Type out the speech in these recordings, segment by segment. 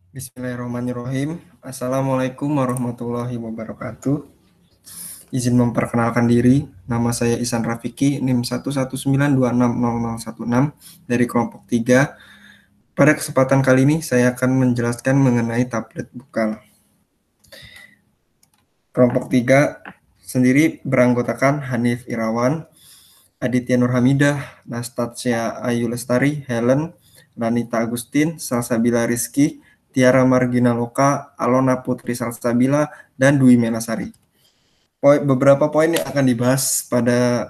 Bismillahirrahmanirrahim. Assalamualaikum warahmatullahi wabarakatuh. Izin memperkenalkan diri, nama saya Ihsan Rafiki, NIM 119260016 dari kelompok 3. Pada kesempatan kali ini saya akan menjelaskan mengenai tablet bukal. Kelompok 3 sendiri beranggotakan Hanif Irawan, Aditya Nurhamidah, Nastasia Ayu Lestari, Helen, Ranita Agustin, Salsabila Rizky, Tiara Marginaloka, Alona Putri Salsabila, dan Dwi Melasari. Beberapa poin yang akan dibahas pada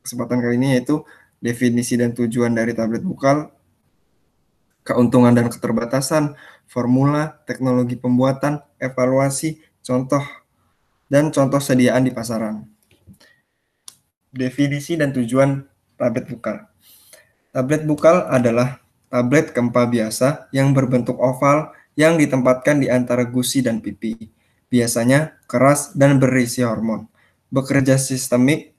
kesempatan kali ini yaitu definisi dan tujuan dari tablet bukal, keuntungan dan keterbatasan, formula, teknologi pembuatan, evaluasi, contoh, dan contoh sediaan di pasaran. Definisi dan tujuan tablet bukal. Tablet bukal adalah tablet kempa biasa yang berbentuk oval yang ditempatkan di antara gusi dan pipi. Biasanya keras dan berisi hormon. Bekerja sistemik,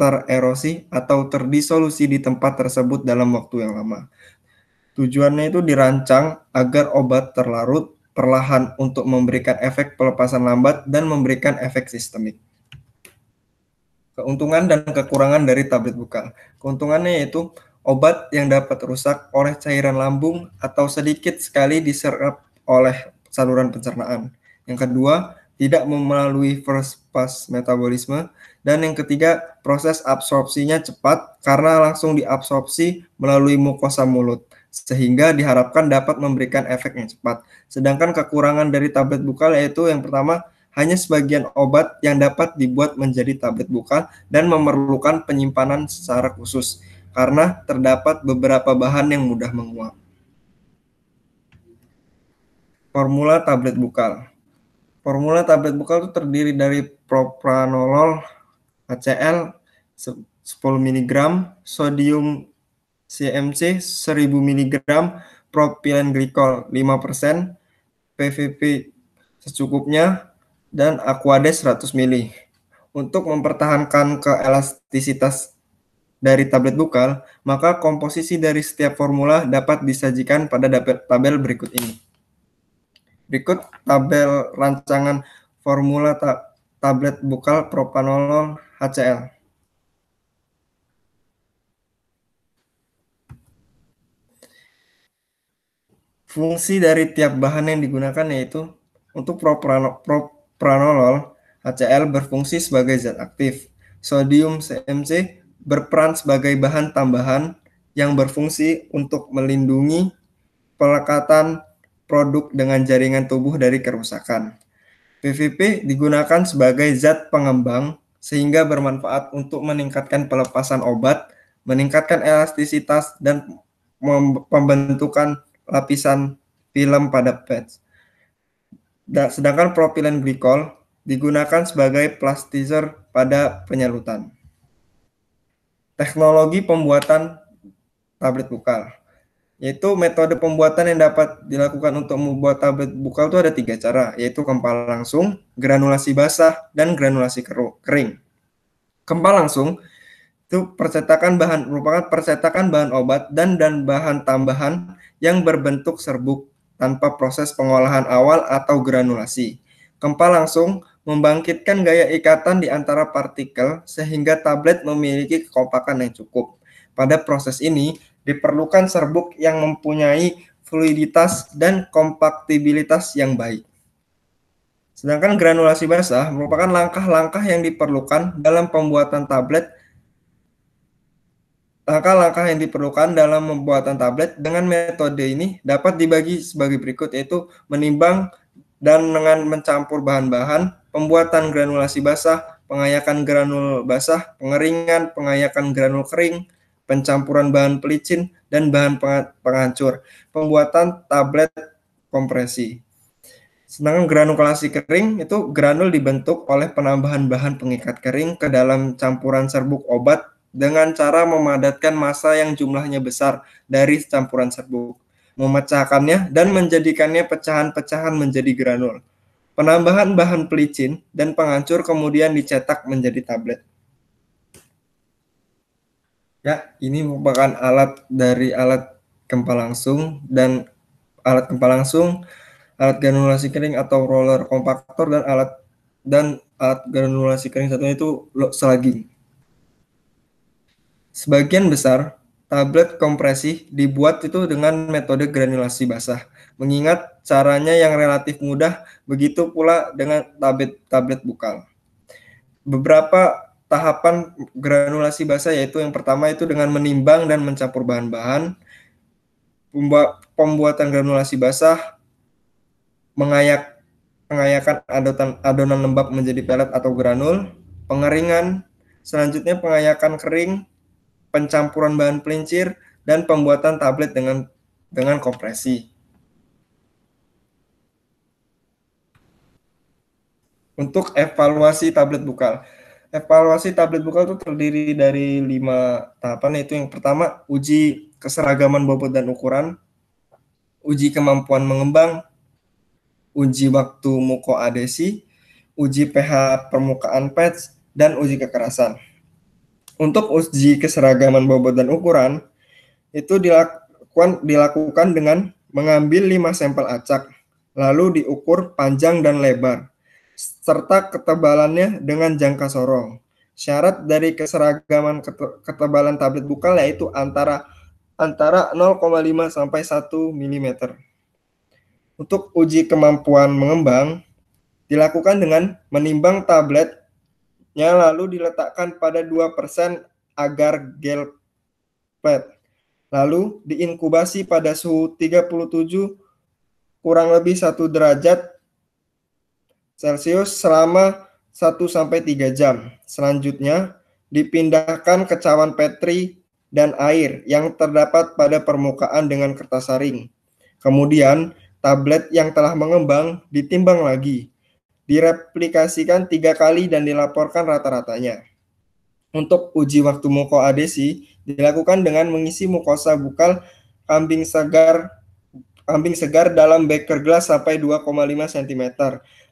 tererosi, atau terdisolusi di tempat tersebut dalam waktu yang lama. Tujuannya itu dirancang agar obat terlarut perlahan untuk memberikan efek pelepasan lambat dan memberikan efek sistemik. Keuntungan dan kekurangan dari tablet bukal. Keuntungannya yaitu obat yang dapat rusak oleh cairan lambung atau sedikit sekali diserap oleh saluran pencernaan. Yang kedua, tidak melalui first pass metabolisme. Dan yang ketiga, proses absorpsinya cepat karena langsung diabsorpsi melalui mukosa mulut, sehingga diharapkan dapat memberikan efek yang cepat. Sedangkan kekurangan dari tablet bukal yaitu yang pertama, hanya sebagian obat yang dapat dibuat menjadi tablet bukal dan memerlukan penyimpanan secara khusus karena terdapat beberapa bahan yang mudah menguap. Formula tablet bukal. Formula tablet bukal itu terdiri dari propranolol HCl 10 mg, sodium CMC 1000 mg, propilen glikol 5%, PVP secukupnya, dan Aquades 100 ml. Untuk mempertahankan keelastisitas dari tablet bukal, maka komposisi dari setiap formula dapat disajikan pada tabel berikut ini. Berikut tabel rancangan formula tablet bukal propranolol HCl. Fungsi dari tiap bahan yang digunakan yaitu untuk propranolol HCl berfungsi sebagai zat aktif. Sodium CMC berperan sebagai bahan tambahan yang berfungsi untuk melindungi pelekatan produk dengan jaringan tubuh dari kerusakan. PVP digunakan sebagai zat pengembang sehingga bermanfaat untuk meningkatkan pelepasan obat, meningkatkan elastisitas, dan pembentukan lapisan film pada pads. Sedangkan propilen glikol digunakan sebagai plastizer pada penyalutan. Teknologi pembuatan tablet bukal, yaitu metode pembuatan yang dapat dilakukan untuk membuat tablet bukal itu ada 3 cara, yaitu kempal langsung, granulasi basah, dan granulasi kering. Kempal langsung itu merupakan percetakan bahan obat dan bahan tambahan yang berbentuk serbuk tanpa proses pengolahan awal atau granulasi. Kempal langsung membangkitkan gaya ikatan di antara partikel sehingga tablet memiliki kekompakan yang cukup. Pada proses ini diperlukan serbuk yang mempunyai fluiditas dan kompaktibilitas yang baik. Sedangkan granulasi basah merupakan langkah-langkah yang diperlukan dalam pembuatan tablet. Langkah-langkah yang diperlukan dalam pembuatan tablet dengan metode ini dapat dibagi sebagai berikut, yaitu menimbang dan dengan mencampur bahan-bahan, pembuatan granulasi basah, pengayakan granul basah, pengeringan, pengayakan granul kering, pencampuran bahan pelicin, dan bahan penghancur, pembuatan tablet kompresi. Sedangkan granulasi kering itu granul dibentuk oleh penambahan bahan pengikat kering ke dalam campuran serbuk obat dengan cara memadatkan massa yang jumlahnya besar dari campuran serbuk, memecahkannya dan menjadikannya pecahan-pecahan menjadi granul. Penambahan bahan pelicin dan penghancur kemudian dicetak menjadi tablet. Ya, ini merupakan alat kempa langsung, dan alat kempa langsung alat granulasi kering atau roller kompaktor, dan alat granulasi kering satunya itu slugging. Sebagian besar tablet kompresi dibuat itu dengan metode granulasi basah. Mengingat caranya yang relatif mudah, begitu pula dengan tablet bukal. Beberapa tahapan granulasi basah yaitu yang pertama itu dengan menimbang dan mencampur bahan-bahan, pembuatan granulasi basah, pengayakan adonan lembab menjadi pelet atau granul, pengeringan, selanjutnya pengayakan kering, pencampuran bahan pelincir, dan pembuatan tablet dengan kompresi. Untuk evaluasi tablet bukal. Evaluasi tablet bukal itu terdiri dari 5 tahapan, yaitu yang pertama, uji keseragaman bobot dan ukuran, uji kemampuan mengembang, uji waktu mukoadhesi, uji pH permukaan patch, dan uji kekerasan. Untuk uji keseragaman bobot dan ukuran, itu dilakukan dengan mengambil 5 sampel acak, lalu diukur panjang dan lebar, serta ketebalannya dengan jangka sorong. Syarat dari keseragaman ketebalan tablet bukal yaitu antara 0,5 sampai 1 mm. Untuk uji kemampuan mengembang, dilakukan dengan menimbang tabletnya lalu diletakkan pada 2% agar gel pad. Lalu diinkubasi pada suhu 37 kurang lebih 1 derajat Celcius selama 1-3 jam. Selanjutnya, dipindahkan ke cawan Petri dan air yang terdapat pada permukaan dengan kertas saring. Kemudian, tablet yang telah mengembang ditimbang lagi, direplikasikan 3 kali dan dilaporkan rata-ratanya. Untuk uji waktu mukoadhesi, dilakukan dengan mengisi mukosa bukal kambing segar dalam beker gelas sampai 2,5 cm.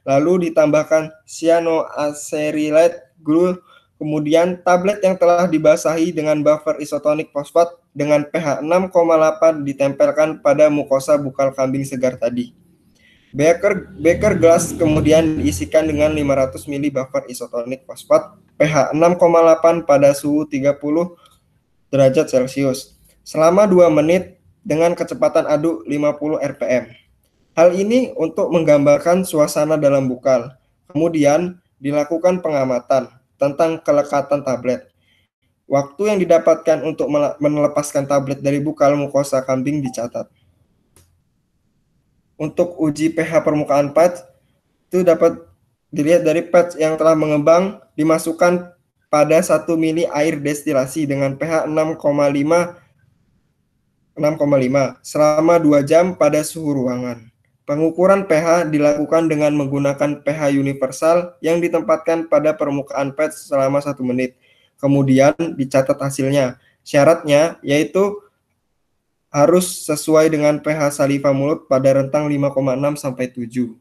Lalu ditambahkan cyanoacrylate glue. Kemudian tablet yang telah dibasahi dengan buffer isotonik fosfat dengan pH 6,8 ditempelkan pada mukosa bukal kambing segar tadi. Beker gelas kemudian diisikan dengan 500 ml buffer isotonik fosfat pH 6,8 pada suhu 30 derajat Celcius selama 2 menit dengan kecepatan aduk 50 rpm. Hal ini untuk menggambarkan suasana dalam bukal. Kemudian dilakukan pengamatan tentang kelekatan tablet. Waktu yang didapatkan untuk melepaskan tablet dari bukal mukosa kambing dicatat. Untuk uji pH permukaan patch, itu dapat dilihat dari patch yang telah mengembang dimasukkan pada 1 mili air destilasi dengan pH 6,5 selama 2 jam pada suhu ruangan. Pengukuran pH dilakukan dengan menggunakan pH universal yang ditempatkan pada permukaan patch selama 1 menit. Kemudian dicatat hasilnya. Syaratnya yaitu harus sesuai dengan pH saliva mulut pada rentang 5,6 sampai 7.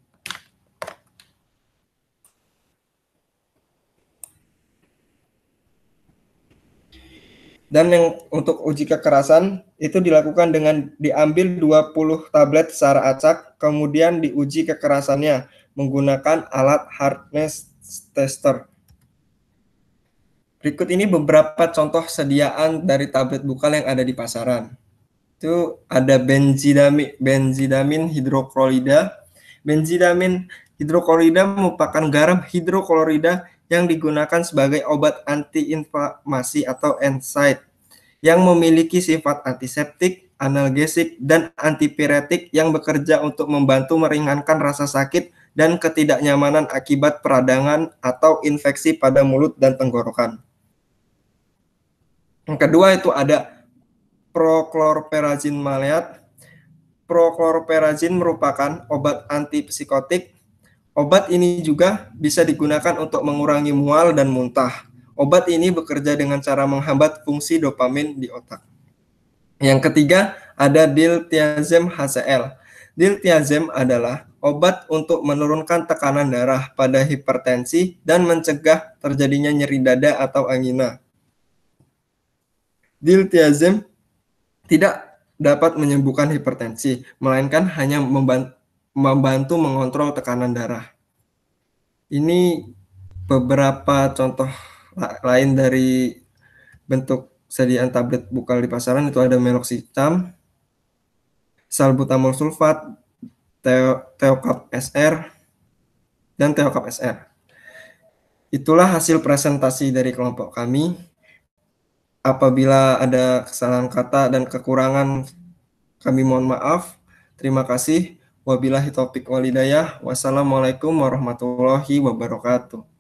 Dan yang untuk uji kekerasan itu dilakukan dengan diambil 20 tablet secara acak, kemudian diuji kekerasannya menggunakan alat hardness tester. Berikut ini beberapa contoh sediaan dari tablet bukal yang ada di pasaran. Itu ada benzidamin hidroklorida. Benzidamin hidroklorida merupakan garam hidroklorida yang digunakan sebagai obat antiinflamasi atau NSAID yang memiliki sifat antiseptik, analgesik, dan antipiretik yang bekerja untuk membantu meringankan rasa sakit dan ketidaknyamanan akibat peradangan atau infeksi pada mulut dan tenggorokan. Yang kedua itu ada prochlorperazine maleat. Prochlorperazine merupakan obat antipsikotik. Obat ini juga bisa digunakan untuk mengurangi mual dan muntah. Obat ini bekerja dengan cara menghambat fungsi dopamin di otak. Yang ketiga, ada diltiazem HCl. Diltiazem adalah obat untuk menurunkan tekanan darah pada hipertensi dan mencegah terjadinya nyeri dada atau angina. Diltiazem tidak dapat menyembuhkan hipertensi, melainkan hanya membantu mengontrol tekanan darah. Ini beberapa contoh lain dari bentuk sediaan tablet bukal di pasaran, itu ada meloxicam, salbutamol sulfat, Theocap SR, dan Theocap SR. Itulah hasil presentasi dari kelompok kami. Apabila ada kesalahan kata dan kekurangan, kami mohon maaf. Terima kasih. Wabillahi taufik walhidayah. Wassalamualaikum warahmatullahi wabarakatuh.